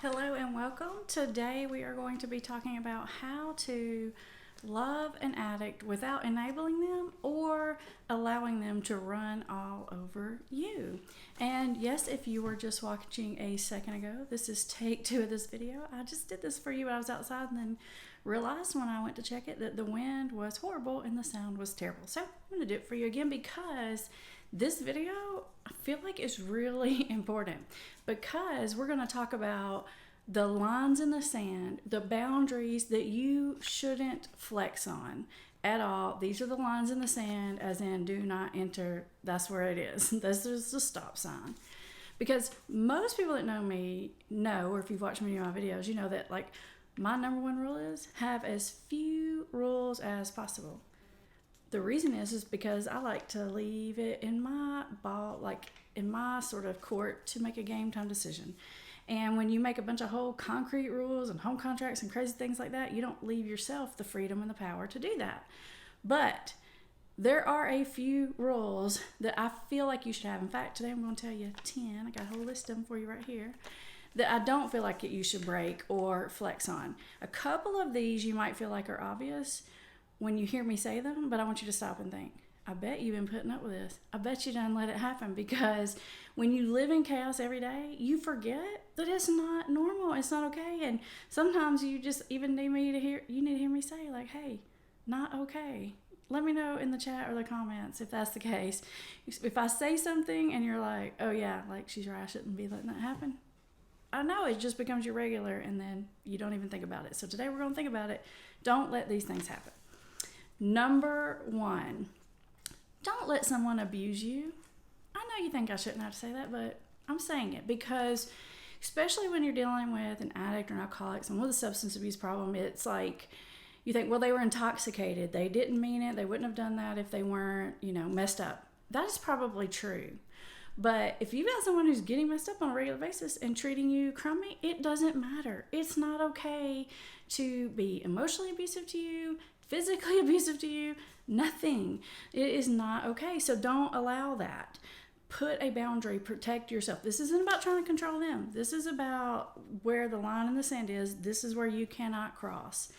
Hello and welcome. Today we are going to be talking about how to love an addict without enabling them or allowing them to run all over you. And yes, if you were just watching a second ago, this is take 2 of this video. I just did this for you when I was outside and then realized when I went to check it that the wind was horrible and the sound was terrible. So I'm going to do it for you again because this video I feel like is really important because we're going to talk about the lines in the sand, the boundaries that you shouldn't flex on at all. These are the lines in the sand, as in do not enter. That's where it is. This is the stop sign. Because most people that know me know, or if you've watched many of my videos, you know that like my number one rule is have as few rules as possible. The reason is because I like to leave it in my ball, like in my sort of court to make a game time decision. And when you make a bunch of whole concrete rules and home contracts and crazy things like that, you don't leave yourself the freedom and the power to do that. But there are a few rules that I feel like you should have. In fact, today I'm going to tell you 10. I got a whole list of them for you right here that I don't feel like you should break or flex on. A couple of these you might feel like are obvious when you hear me say them, but I want you to stop and think. I bet you've been putting up with this. I bet you done let it happen because when you live in chaos every day, you forget that it's not normal. It's not okay. And sometimes you just even need to hear me say like, hey, not okay. Let me know in the chat or the comments if that's the case. If I say something and you're like, oh yeah, like she's right, I shouldn't be letting that happen. I know it just becomes your regular and then you don't even think about it. So today we're going to think about it. Don't let these things happen. Number 1, don't let someone abuse you. I know you think I shouldn't have to say that, but I'm saying it because especially when you're dealing with an addict or an alcoholic, someone with a substance abuse problem, it's like you think, well, they were intoxicated. They didn't mean it. They wouldn't have done that if they weren't, messed up. That is probably true. But if you've got someone who's getting messed up on a regular basis and treating you crummy, it doesn't matter. It's not okay to be emotionally abusive to you, physically abusive to you, nothing. It is not okay. So don't allow that. Put a boundary, protect yourself. This isn't about trying to control them. This is about where the line in the sand is. This is where you cannot cross.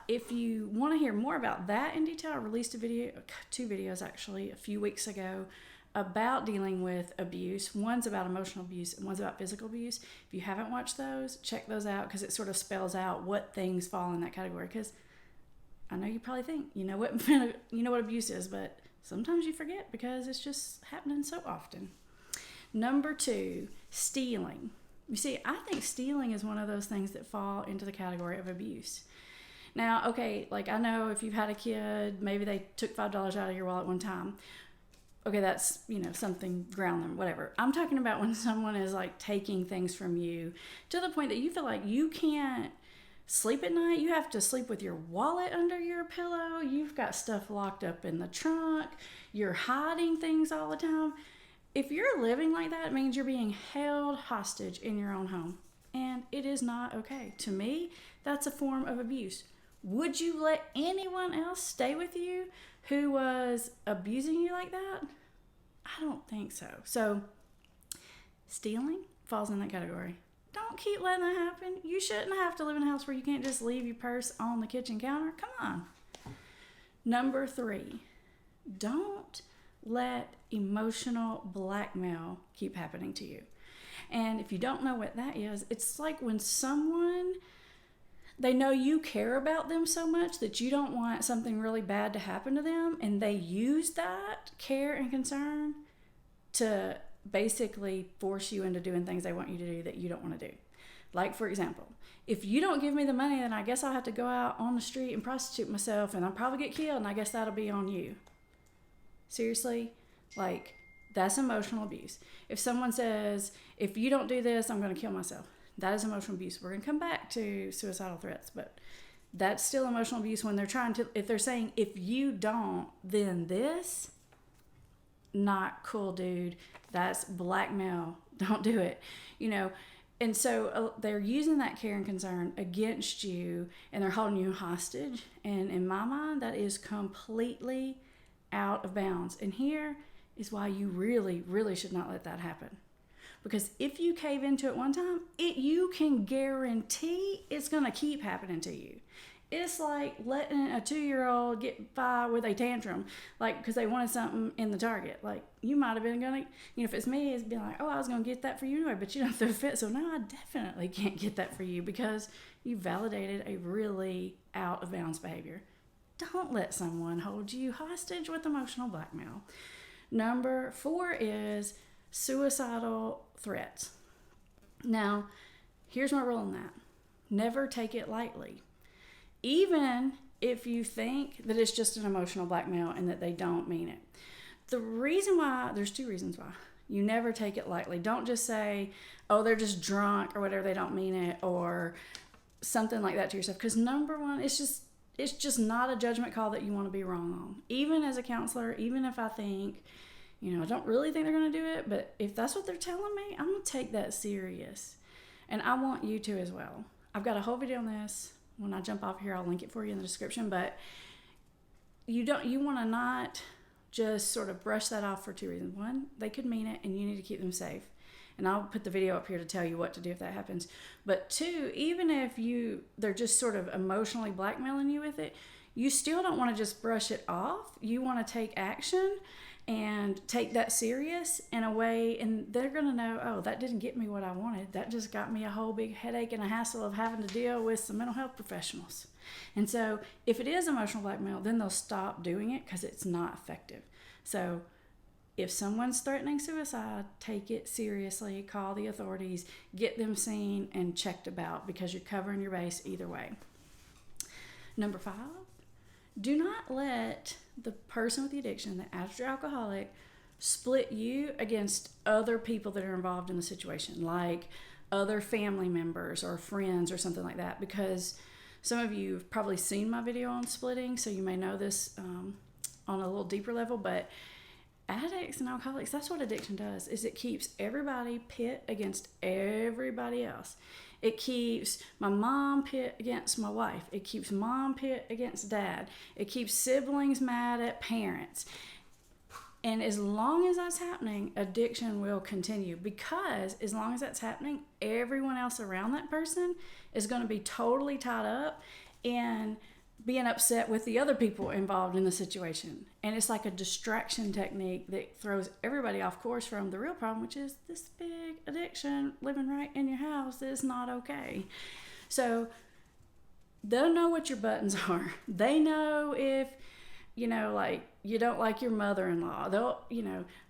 If you want to hear more about that in detail, I released 2 videos actually a few weeks ago about dealing with abuse. One's about emotional abuse and one's about physical abuse. If you haven't watched those, check those out because it sort of spells out what things fall in that category. Because I know you probably think you know what abuse is, but sometimes you forget because it's just happening so often. Number 2, stealing. You see, I think stealing is one of those things that fall into the category of abuse. Now, okay, like I know if you've had a kid, maybe they took $5 out of your wallet one time. Okay, that's, something, ground them, whatever. I'm talking about when someone is like taking things from you to the point that you feel like you can't sleep at night. You have to sleep with your wallet under your pillow. You've got stuff locked up in the trunk. You're hiding things all the time. If you're living like that, it means you're being held hostage in your own home. And it is not okay. To me, that's a form of abuse. Would you let anyone else stay with you who was abusing you like that? I don't think so. So stealing falls in that category. Don't keep letting that happen. You shouldn't have to live in a house where you can't just leave your purse on the kitchen counter. Come on. Number 3, don't let emotional blackmail keep happening to you. And if you don't know what that is, it's like when they know you care about them so much that you don't want something really bad to happen to them, and they use that care and concern to basically force you into doing things they want you to do that you don't want to do. Like, for example, if you don't give me the money, then I guess I'll have to go out on the street and prostitute myself, and I'll probably get killed, and I guess that'll be on you. Seriously? Like, that's emotional abuse. If someone says, if you don't do this, I'm going to kill myself, that is emotional abuse. We're going to come back to suicidal threats, but that's still emotional abuse when if they're saying, if you don't, then this, not cool, dude. That's blackmail. Don't do it. And so they're using that care and concern against you, and they're holding you hostage. And in my mind, that is completely out of bounds. And here is why you really, really should not let that happen. Because if you cave into it one time, you can guarantee it's going to keep happening to you. It's like letting a 2-year-old get by with a tantrum, like, because they wanted something in the Target. Like, you might have been going to, if it's me, it's been like, oh, I was going to get that for you anyway, but you don't throw a fit. So now I definitely can't get that for you because you validated a really out of bounds behavior. Don't let someone hold you hostage with emotional blackmail. Number 4 is suicidal threats. Now, here's my rule on that. Never take it lightly. Even if you think that it's just an emotional blackmail and that they don't mean it. There's 2 reasons why. You never take it lightly. Don't just say, oh, they're just drunk or whatever, they don't mean it, or something like that to yourself. Because number 1, it's just not a judgment call that you want to be wrong on. Even as a counselor, even if I think, I don't really think they're going to do it, but if that's what they're telling me, I'm going to take that serious. And I want you to as well. I've got a whole video on this. When I jump off here, I'll link it for you in the description, but you want to not just sort of brush that off for 2 reasons. 1, they could mean it and you need to keep them safe. And I'll put the video up here to tell you what to do if that happens. But 2, even if they're just sort of emotionally blackmailing you with it, you still don't want to just brush it off. You want to take action and take that serious in a way, and they're going to know, oh, that didn't get me what I wanted. That just got me a whole big headache and a hassle of having to deal with some mental health professionals. And so if it is emotional blackmail, then they'll stop doing it because it's not effective. So if someone's threatening suicide, take it seriously, call the authorities, get them seen and checked about, because you're covering your base either way. Number 5, do not let the person with the addiction, the addict or alcoholic, split you against other people that are involved in the situation, like other family members or friends or something like that, because some of you have probably seen my video on splitting, so you may know this on a little deeper level, but addicts and alcoholics, that's what addiction does, is it keeps everybody pit against everybody else. It keeps my mom pit against my wife. It keeps mom pit against dad. It keeps siblings mad at parents. And as long as that's happening, addiction will continue, because as long as that's happening, everyone else around that person is going to be totally tied up and being upset with the other people involved in the situation. And it's like a distraction technique that throws everybody off course from the real problem, which is this big addiction living right in your house is not okay. So they'll know what your buttons are. They know if, like you don't like your mother-in-law.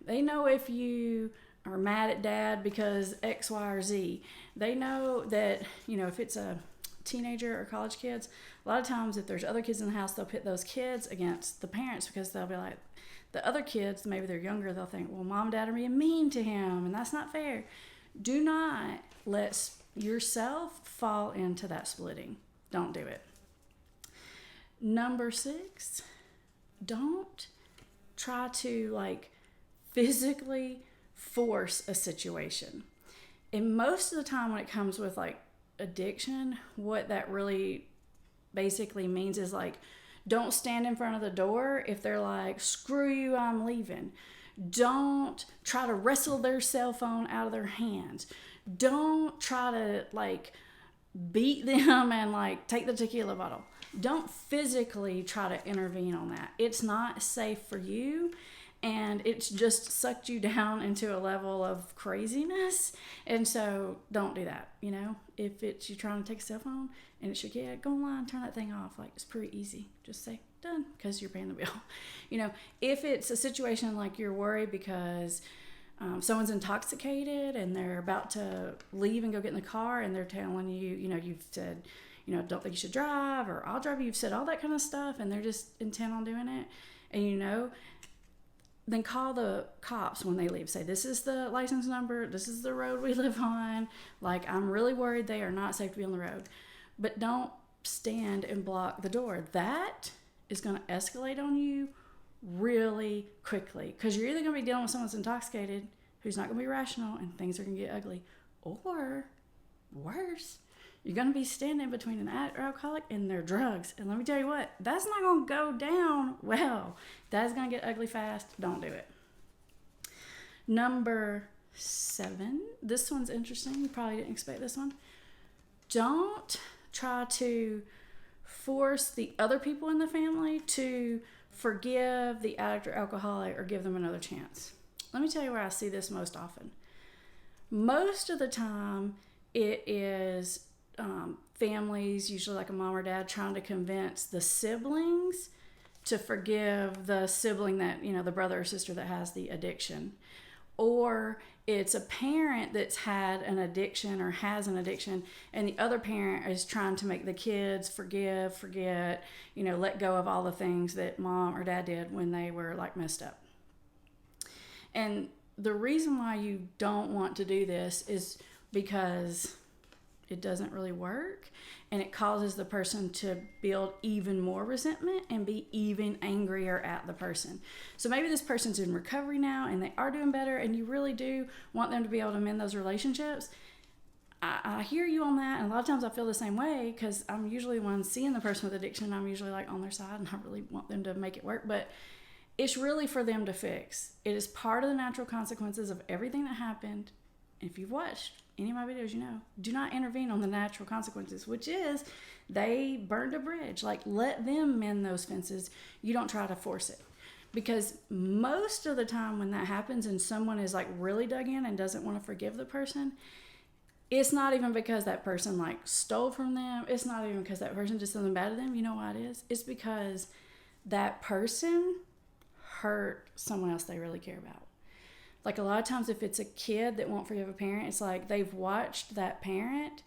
They know if you are mad at dad because X, Y, or Z. They know that, if it's a teenager or college kids, a lot of times if there's other kids in the house, they'll pit those kids against the parents, because they'll be like, the other kids, maybe they're younger, they'll think, well, mom and dad are being mean to him and that's not fair. Do not let yourself fall into that splitting. Don't do it. Number 6, don't try to physically force a situation. And most of the time when it comes with addiction, what that really basically means is don't stand in front of the door if they're like, screw you, I'm leaving. Don't try to wrestle their cell phone out of their hands. Don't try to beat them and take the tequila bottle. Don't physically try to intervene on that. It's not safe for you, and it's just sucked you down into a level of craziness. And so don't do that. If it's you trying to take a cell phone and it's your kid, go online, turn that thing off. It's pretty easy. Just say done, because you're paying the bill. If it's a situation like you're worried because someone's intoxicated and they're about to leave and go get in the car, and they're telling you, you've said, don't think you should drive, or I'll drive you. You've said all that kind of stuff, and they're just intent on doing it. And then call the cops when they leave. Say, this is the license number. This is the road we live on. I'm really worried they are not safe to be on the road. But don't stand and block the door. That is going to escalate on you really quickly, because you're either going to be dealing with someone that's intoxicated who's not going to be rational, and things are going to get ugly, or worse, you're going to be standing between an addict or alcoholic and their drugs. And let me tell you what, that's not going to go down well. That's going to get ugly fast. Don't do it. Number 7. This one's interesting. You probably didn't expect this one. Don't try to force the other people in the family to forgive the addict or alcoholic or give them another chance. Let me tell you where I see this most often. Most of the time, it is families, usually like a mom or dad, trying to convince the siblings to forgive the sibling that, the brother or sister that has the addiction. Or it's a parent that's had an addiction or has an addiction, and the other parent is trying to make the kids forget, let go of all the things that mom or dad did when they were like messed up. And the reason why you don't want to do this is because it doesn't really work, and it causes the person to build even more resentment and be even angrier at the person. So maybe this person's in recovery now and they are doing better, and you really do want them to be able to mend those relationships. I hear you on that, and a lot of times I feel the same way because I'm usually the one seeing the person with addiction. I'm usually like on their side, and I really want them to make it work, but it's really for them to fix. It is part of the natural consequences of everything that happened. If you've watched any of my videos, do not intervene on the natural consequences, which is they burned a bridge. Like, let them mend those fences. You don't try to force it. Because most of the time when that happens and someone is like really dug in and doesn't want to forgive the person, it's not even because that person like stole from them. It's not even because that person did something bad to them. You know why it is? It's because that person hurt someone else they really care about. Like a lot of times if it's a kid that won't forgive a parent, it's like they've watched that parent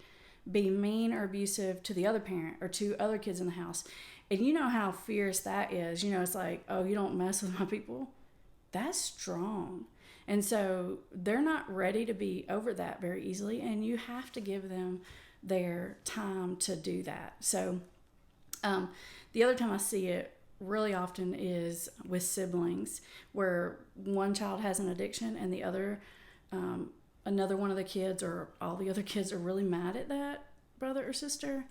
be mean or abusive to the other parent or to other kids in the house. And you know how fierce that is. It's like, oh, you don't mess with my people? That's strong. And so they're not ready to be over that very easily, and you have to give them their time to do that. So the other time I see it really often is with siblings, where one child has an addiction and the other, another one of the kids or all the other kids are really mad at that brother or sister.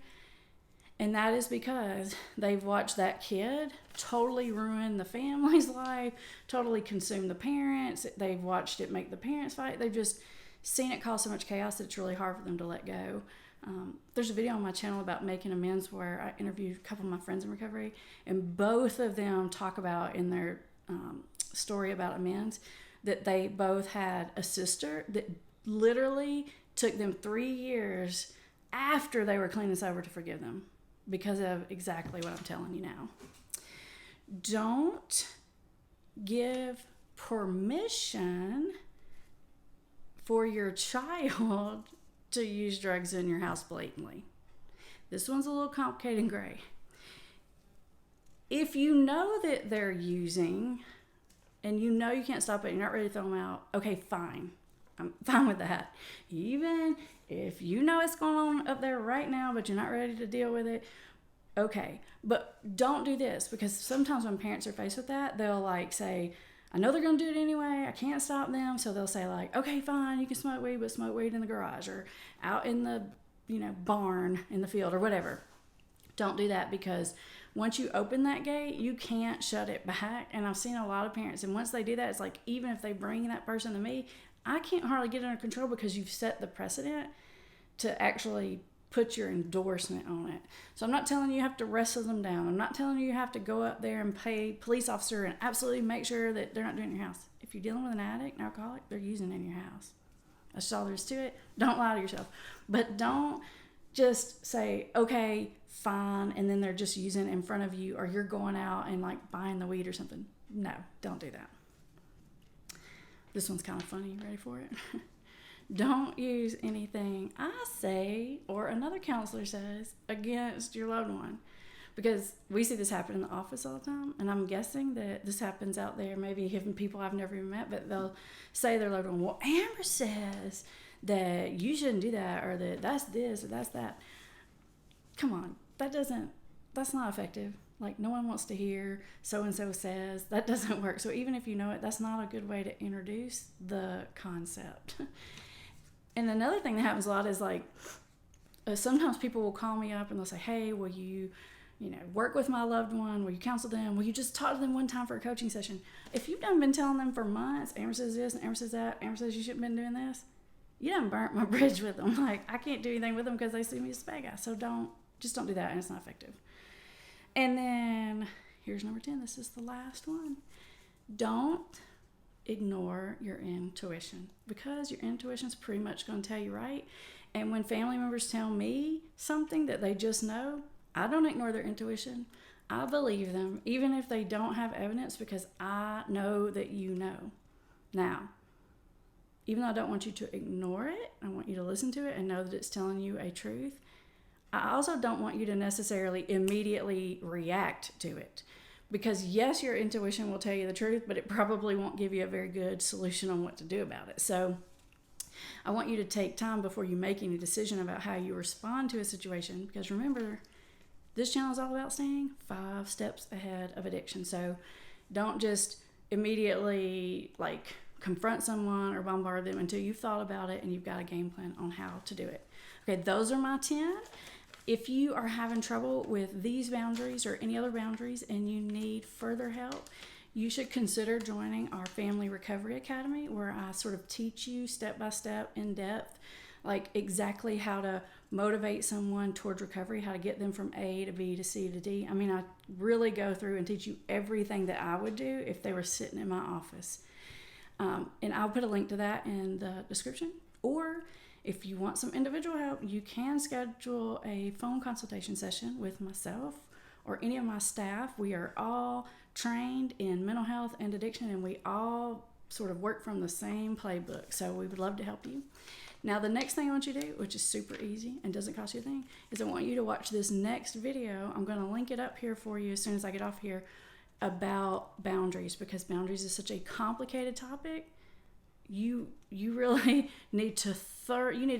And that is because they've watched that kid totally ruin the family's life, totally consume the parents. They've watched it make the parents fight. They've just seen it cause so much chaos that it's really hard for them to let go. There's a video on my channel about making amends where I interviewed a couple of my friends in recovery, and both of them talk about in their story about amends that they both had a sister that literally took them 3 years after they were clean and sober to forgive them because of exactly what I'm telling you now. Don't give permission for your child to use drugs in your house blatantly. This one's a little complicated and gray. If you know that they're using and you know you can't stop it, you're not ready to throw them out, okay, fine. I'm fine with that. Even if you know it's going on up there right now, but you're not ready to deal with it, okay. But don't do this, because sometimes when parents are faced with that, they'll like say, I know they're going to do it anyway. I can't stop them. So they'll say like, okay, fine, you can smoke weed, but smoke weed in the garage or out in the, barn in the field or whatever. Don't do that, because once you open that gate, you can't shut it back. And I've seen a lot of parents, and once they do that, it's like, even if they bring that person to me, I can't hardly get under control because you've set the precedent to actually put your endorsement on it. So I'm not telling you have to wrestle them down. I'm not telling you have to go up there and pay police officer and absolutely make sure that they're not doing it in your house. If you're dealing with an addict, an alcoholic, they're using it in your house. That's all there is to it. Don't lie to yourself. But don't just say, okay, fine, and then they're just using it in front of you, or you're going out and like buying the weed or something. No, don't do that. This one's kind of funny. You ready for it? Don't use anything I say or another counselor says against your loved one, because we see this happen in the office all the time, and I'm guessing that this happens out there, maybe even people I've never even met, but they'll say their loved one, well, Amber says that you shouldn't do that, or that that's this or that's that. Come on, that's not effective. Like, no one wants to hear so-and-so says. That doesn't work. So even if you know it, that's not a good way to introduce the concept. And another thing that happens a lot is like, sometimes people will call me up and they'll say, hey, will you work with my loved one? Will you counsel them? Will you just talk to them one time for a coaching session? If you've done been telling them for months, Amber says this and Amber says that, Amber says you shouldn't been doing this, you done burnt my bridge with them. Like, I can't do anything with them because they see me as a bad guy. So don't do that, and it's not effective. And then here's number 10. This is the last one. Don't ignore your intuition, because your intuition is pretty much going to tell you right. And when family members tell me something that they just know, I don't ignore their intuition. I believe them, even if they don't have evidence, because I know that you know. Now, even though I don't want you to ignore it, I want you to listen to it and know that it's telling you a truth. I also don't want you to necessarily immediately react to it, because yes, your intuition will tell you the truth, but it probably won't give you a very good solution on what to do about it. So I want you to take time before you make any decision about how you respond to a situation, because remember, this channel is all about staying 5 steps ahead of addiction. So don't just immediately confront someone or bombard them until you've thought about it and you've got a game plan on how to do it. Okay, those are my 10. If you are having trouble with these boundaries or any other boundaries and you need further help, you should consider joining our Family Recovery Academy, where I sort of teach you step by step, in depth, exactly how to motivate someone towards recovery, how to get them from A to B to C to D. I mean, I really go through and teach you everything that I would do if they were sitting in my office. And I'll put a link to that in the description. Or if you want some individual help, you can schedule a phone consultation session with myself or any of my staff. We are all trained in mental health and addiction, and we all sort of work from the same playbook. So we would love to help you. Now, the next thing I want you to do, which is super easy and doesn't cost you a thing, is I want you to watch this next video. I'm going to link it up here for you as soon as I get off here, about boundaries, because boundaries is such a complicated topic. You really need to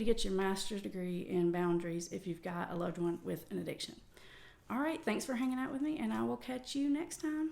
get your master's degree in boundaries if you've got a loved one with an addiction. All right, thanks for hanging out with me, and I will catch you next time.